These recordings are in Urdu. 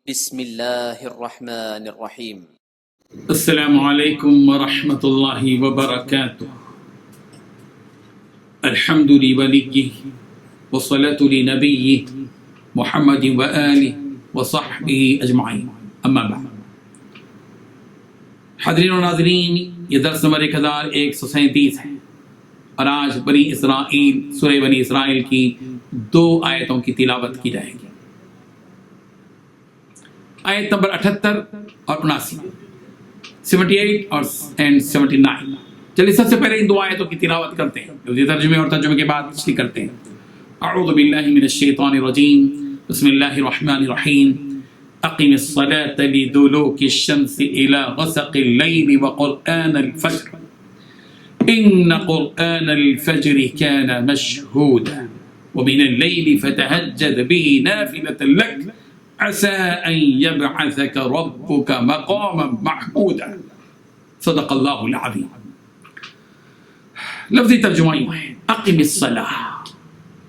بسم اللہ الرحمن الرحیم۔ السلام علیکم ورحمۃ اللہ وبرکاتہ۔ الحمد لولیہ والصلاة لنبیہ محمد وآلہ وصحبہ اجمعین، اما بعد۔ حاضرین و ناظرین، یہ درس نمبر 1137 ہے اور آج بنی اسرائیل، سورہ بنی اسرائیل کی 2 آیتوں کی تلاوت کی جائے گی، آیت نمبر 78 اور 79، 78 اور 79۔ چلیے سب سے پہلے ان 2 آیتوں کی تلاوت کرتے ہیں، جو ترجمے اور ترجمے کے بعد تشریح کرتے ہیں۔ اعوذ باللہ من الشیطان الرجیم، بسم اللہ الرحمن الرحیم۔ اقم الصلاة لدلوک الشمس الى غسق اللیل وقرآن الفجر ان قرآن الفجر كان مشهودا ومن الليل فتهجد به نافلة لك عسى أن يبعثك ربك مقاما محمودا، صدق اللہ العظیم۔ لفظی ترجمہ یوں ہے، اقم الصلاۃ،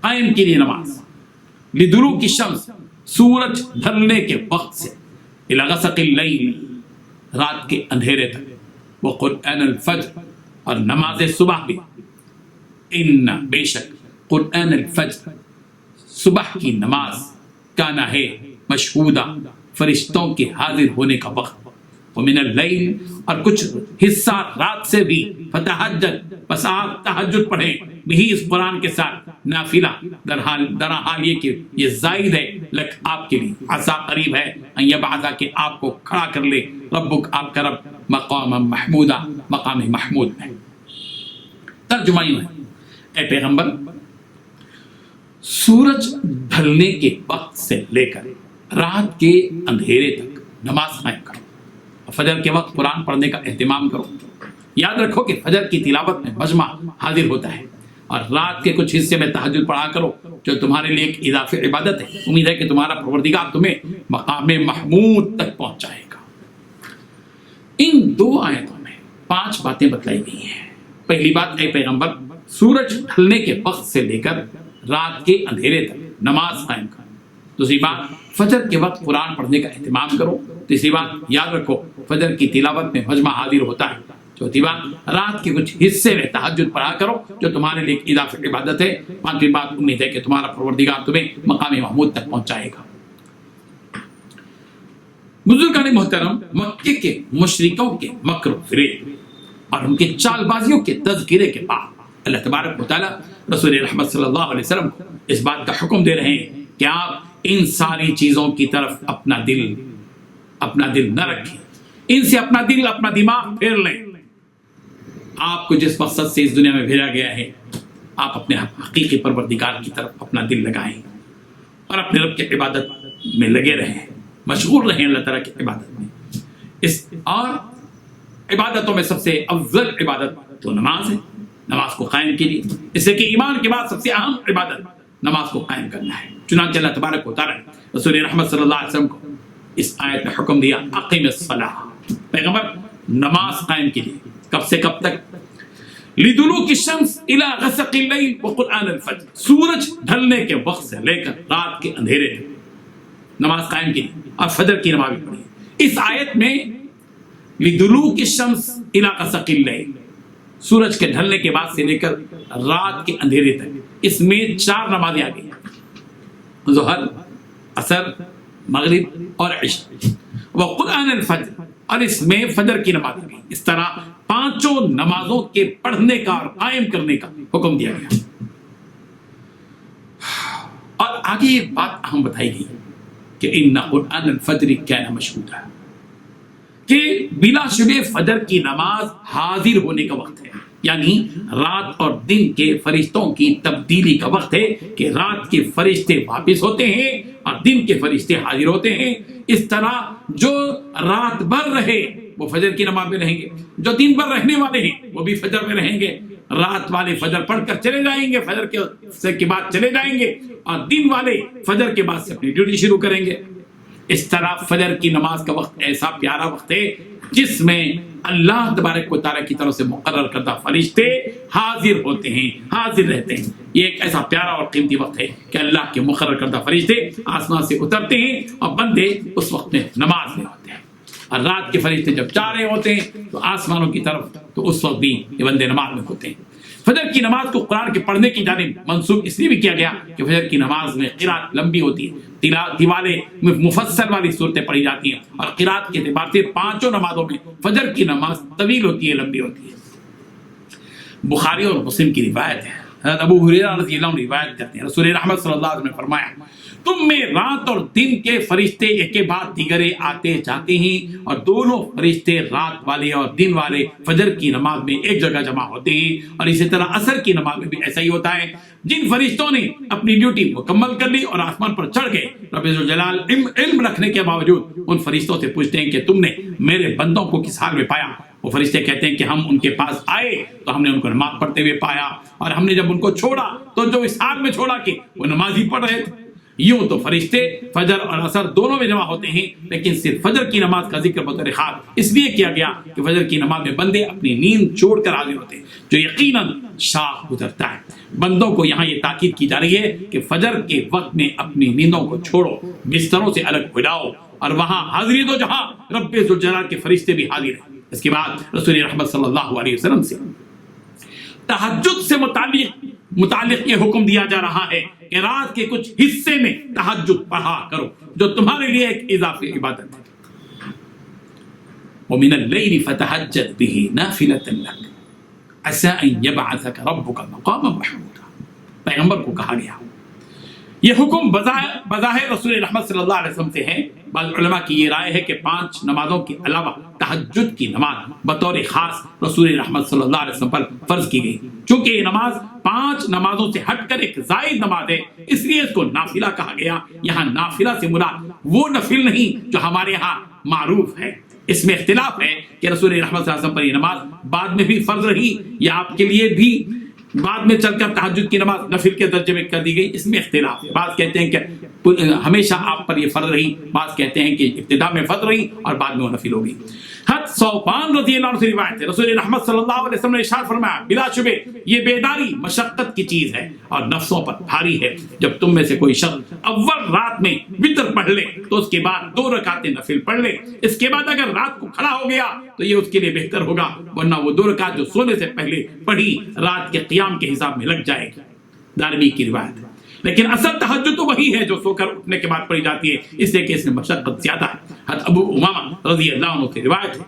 قائم کیجیے نماز، لدلوک الشمس، سورج ڈھلنے کے وقت سے، الی غسق اللیل، رات کے اندھیرے تک، وقرآن الفجر، اور نماز صبح بھی، ان بے شک قرآن الفجر، صبح کی نماز، کانا ہے مشہودہ، فرشتوں کے حاضر ہونے کا وقت، ومن اللیل، اور کچھ حصہ رات سے بھی، فتہجد، بس آپ تہجد پڑھیں، بھی اس قرآن کے ساتھ، نافلہ، درحال یہ کہ یہ زائد ہے، لک آپ کے لیے، عسیٰ قریب ہے، ان یبعثا کہ آپ کو کھڑا کر لے، ربک آپ کا رب، مقام محمودہ، مقام محمود میں۔ ترجمہ یوں ہے، اے پیغمبر، سورج ڈھلنے کے وقت سے لے کر رات کے اندھیرے تک نماز قائم کرو، فجر کے وقت قرآن پڑھنے کا اہتمام کرو۔ یاد رکھو کہ فجر کی تلاوت میں مجمع حاضر ہوتا ہے، اور رات کے کچھ حصے میں تہجد پڑھا کرو، جو تمہارے لیے ایک اضافی عبادت ہے۔ امید ہے کہ تمہارا پروردگار تمہیں مقام محمود تک پہنچائے گا۔ ان 2 آیتوں میں 5 باتیں بتلائی گئی ہیں۔ پہلی بات، اے پیغمبر، سورج ڈھلنے کے وقت سے لے کر رات کے اندھیرے تک نماز قائم کرو۔ دوسری بات، فجر کے وقت قرآن پڑھنے کا اہتمام کرو۔ تیسری بات، یاد رکھو فجر کی تلاوت میں مجمع حاضر ہوتا ہے۔ چوتھی بات، رات کے کچھ حصے میں تہجد پڑھا کرو، جو تمہارے لیے ایک اضافی عبادت ہے۔ پانچویں بات، امید ہے کہ تمہارا پروردگار تمہیں مقام محمود تک پہنچائے گا۔ بزرگان محترم، مکے کے مشرکوں کے مکر و فریب اور ان کے چال بازیوں کے تذکرے کے بعد اللہ تبارک و تعالیٰ رسول رحمت صلی اللہ علیہ وسلم کو اس بات کا حکم دے رہے ہیں کہ آپ ان ساری چیزوں کی طرف اپنا دل نہ رکھیں، ان سے اپنا دل، اپنا دماغ پھیر لیں۔ آپ کو جس مقصد سے اس دنیا میں بھیجا گیا ہے، آپ اپنے حقیقی پروردگار کی طرف اپنا دل لگائیں اور اپنے رب کی عبادت میں لگے رہیں، مشغول رہیں اللہ تعالیٰ کی عبادت میں۔ اور عبادتوں میں سب سے افضل عبادت تو نماز ہے۔ نماز کو قائم کیجیے، اس سے کہ ایمان کے بعد سب سے اہم عبادت نماز کو قائم کرنا ہے۔ چنانچہ اللہ تبارک و تعالیٰ نے رسول رحمت صلی اللہ علیہ وسلم کو اس آیت میں حکم دیا، اقیم الصلاۃ، پیغمبر نماز قائم کیجیے۔ کب سے کب تک؟ لدلوک الشمس الی غسق اللیل وقرآن الفجر، سورج ڈھلنے کے وقت سے لے کر رات کے اندھیرے تک نماز قائم کیجیے اور فجر کی نماز بھی پڑھیے۔ اس آیت میں لدلوک الشمس الی غسق اللیل، سورج کے ڈھلنے کے بعد سے لے کر رات کے اندھیرے تک، اس میں 4 نمازیں آ گئی، ظہر، عصر، مغرب اور عشاء، وقرآن الفجر، اور اس میں فجر کی نماز آ گئی۔ اس طرح 5 نمازوں کے پڑھنے کا اور قائم کرنے کا حکم دیا گیا۔ اور آگے ایک بات اہم بتائی گئی کہ ان قرآن الفجر کان مشہودا، کہ بلا شبہ فجر کی نماز حاضر ہونے کا وقت ہے، یعنی رات اور دن کے فرشتوں کی تبدیلی کا وقت ہے، کہ رات کے فرشتے واپس ہوتے ہیں اور دن کے فرشتے حاضر ہوتے ہیں۔ اس طرح جو رات بھر رہے وہ فجر کی نماز میں رہیں گے، جو دن بھر رہنے والے ہیں وہ بھی فجر میں رہیں گے۔ رات والے فجر پڑھ کر چلے جائیں گے، فجر کے بعد چلے جائیں گے، اور دن والے فجر کے بعد سے اپنی ڈیوٹی شروع کریں گے۔ اس طرح فجر کی نماز کا وقت ایسا پیارا وقت ہے، جس میں اللہ تبارک و تعالیٰ کی طرف سے مقرر کردہ فرشتے حاضر ہوتے ہیں، حاضر رہتے ہیں۔ یہ ایک ایسا پیارا اور قیمتی وقت ہے کہ اللہ کے مقرر کردہ فرشتے آسمان سے اترتے ہیں اور بندے اس وقت میں نماز میں ہوتے ہیں، اور رات کے فرشتے جب جا رہے ہوتے ہیں تو آسمانوں کی طرف، تو اس وقت بھی یہ بندے نماز میں ہوتے ہیں۔ فجر کی نماز کو قرآن کے پڑھنے کی جانب منسوب اس لیے بھی کیا گیا کہ فجر کی نماز میں قرات لمبی ہوتی ہے، دیوالے مفصل والی صورتیں پڑھی جاتی ہیں، اور قرات کے اعتبار سے پانچوں نمازوں میں فجر کی نماز طویل ہوتی ہے، لمبی ہوتی ہے۔ بخاری اور مسلم کی روایت ہے، حضرت ابو ہریرہ رضی اللہ عنہ روایت کرتے ہیں، رسول رحمت صلی اللہ علیہ وسلم نے فرمایا، تم میں رات اور دن کے فرشتے ایک کے بعد دیگرے آتے جاتے ہیں، اور دونوں فرشتے رات والے اور دن والے فجر کی نماز میں ایک جگہ جمع ہوتے ہیں، اور اسی طرح عصر کی نماز میں بھی ایسا ہی ہوتا ہے۔ جن فرشتوں نے اپنی ڈیوٹی مکمل کر لی اور آسمان پر چڑھ گئے، رب ذوالجلال علم رکھنے کے باوجود ان فرشتوں سے پوچھتے ہیں کہ تم نے میرے بندوں کو کس حال میں پایا؟ وہ فرشتے کہتے ہیں کہ ہم ان کے پاس آئے تو ہم نے ان کو نماز پڑھتے ہوئے پایا، اور ہم نے جب ان کو چھوڑا تو جو اس حال میں چھوڑا کہ وہ نماز ہی پڑھ رہے تھے۔ یوں تو فرشتے فجر اور عصر دونوں میں جمع ہوتے ہیں، لیکن صرف فجر کی نماز کا ذکر بطور خاص اس لیے کیا گیا کہ فجر کی نماز میں بندے اپنی نیند چھوڑ کر حاضر ہوتے ہیں، جو یقیناً شاہ گزرتا ہے۔ بندوں کو یہاں یہ تاکید کی جا رہی ہے کہ فجر کے وقت میں اپنی نیندوں کو چھوڑو، بستروں سے الگ ہو جاؤ، اور وہاں حاضری دو جہاں رب ذوالجلال کے فرشتے بھی حاضر ہیں۔ اس کے بعد رسول رحمت صلی اللہ علیہ وسلم سے تہجد سے متعلق یہ حکم دیا جا رہا ہے کہ رات کے کچھ حصے میں تہجد پڑھا کرو، جو تمہارے لیے ایک اضافی عبادت ہے۔ وَمِنَ اللَّيْلِ فَتَهَجَّدْ بِهِ نَافِلَةً لَكَ عَسَىٰ أَن يَبْعَثَكَ رَبُّكَ مَقَامًا مَحْمُودًا۔ پیغمبر کو کہا گیا، یہ حکم بظاہر رسول رحمت صلی اللہ علیہ وسلم سے ہے۔ بعض علماء کی یہ رائے ہے کہ 5 نمازوں کے علاوہ تہجد کی نماز بطور خاص رسول رحمت صلی اللہ علیہ وسلم پر فرض کی گئی، چونکہ یہ نماز 5 نمازوں سے ہٹ کر ایک زائد نماز ہے، اس لیے اس کو نافلہ کہا گیا۔ یہاں نافلہ سے مراد وہ نفل نہیں جو ہمارے ہاں معروف ہے۔ اس میں اختلاف ہے کہ رسول رحمت صلی اللہ علیہ وسلم پر یہ نماز بعد میں بھی فرض رہی یا آپ کے لیے بھی بعد میں چل کر تہجد کی نماز نفل کے درجے میں کر دی گئی، اس میں اختلاف ہے۔ بعض کہتے ہیں کہ ہمیشہ آپ پر یہ فرض رہی، بعض کہتے ہیں کہ ابتدا میں فرض رہی اور بعد میں وہ نفل ہوگی۔ حضرت ثوبان رضی اللہ عنہ سے روایت ہے، رسول رحمت صلی اللہ علیہ وسلم نے ارشاد فرمایا، بلا شبہ یہ بیداری مشقت کی چیز ہے اور نفسوں پر بھاری ہے۔ جب تم میں سے کوئی شخص اول رات میں وتر پڑھ لے تو اس کے بعد 2 رکعتیں نفل پڑھ لے، اس کے بعد اگر رات کو کھڑا ہو گیا تو یہ اس کے لیے بہتر ہوگا، ورنہ وہ 2 رکعت جو سونے سے پہلے پڑھی رات کے قیام کے حساب میں لگ جائے گی۔ دارمی کی روایت ہے۔ لیکن اصل تہجد تو وہی ہے جو سو کر اٹھنے کے بعد پڑھی جاتی ہے، اس لیے کہ اس میں مشقت زیادہ ہے۔ حضرت ابو امامہ رضی اللہ عنہ سے روایت ہے،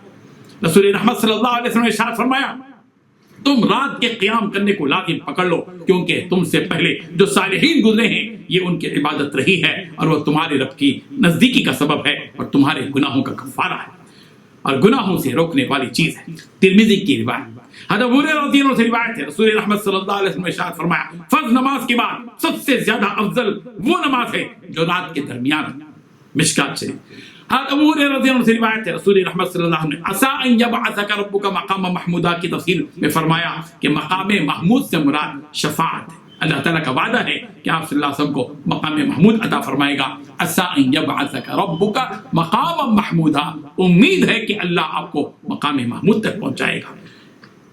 رسول رحمت صلی اللہ علیہ وسلم نے ارشاد فرمایا، تم رات کے قیام کرنے کو لازم پکڑ لو، کیونکہ تم سے پہلے جو صالحین گزرے ہیں یہ ان کی عبادت رہی ہے، اور وہ تمہارے رب کی نزدیکی کا سبب ہے اور تمہارے گناہوں کا کفارہ ہے، اور گناہوں سے روکنے والی چیز ہے۔ ترمذی کی روایت حضرت ابو ہریرہ رضی اللہ عنہ سے روایت ہے، رسول رحمت صلی اللہ علیہ وسلم نے ارشاد فرمایا، فرض نماز کے بعد سب سے زیادہ افضل وہ نماز ہے جو رات کے درمیان۔ مشکات شریف حضرت ابو ہریرہ رضی اللہ عنہ سے روایت ہے، رسول رحمت صلی اللہ علیہ وسلم نے عسیٰ ان یبعثک ربک مقام محمودا کی تفسیر میں فرمایا کہ مقام محمود سے مراد شفاعت ہے۔ اللہ تعالیٰ کا وعدہ ہے کہ آپ صلی اللہ علیہ وسلم کو مقام محمود عطا فرمائے گا۔ عسیٰ ان یبعثک ربک مقام محمودا، امید ہے کہ اللہ آپ کو مقام محمود تک پہنچائے گا۔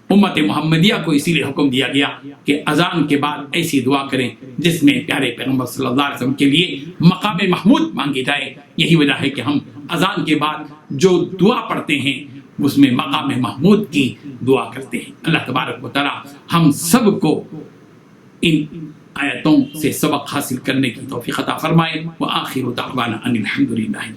امت محمدیہ کو اسی لیے حکم دیا گیا کہ اذان کے بعد ایسی دعا کریں جس میں پیارے پیغمبر صلی اللہ علیہ وسلم کے لیے مقام محمود مانگی جائے۔ یہی وجہ ہے کہ ہم اذان کے بعد جو دعا پڑھتے ہیں اس میں مقام محمود کی دعا کرتے ہیں۔ اللہ تبارک و تعالی ہم سب کو ان آیتوں سے سبق حاصل کرنے کی توفیق عطا فرمائے۔ وآخر دعوانا ان الحمد للہ۔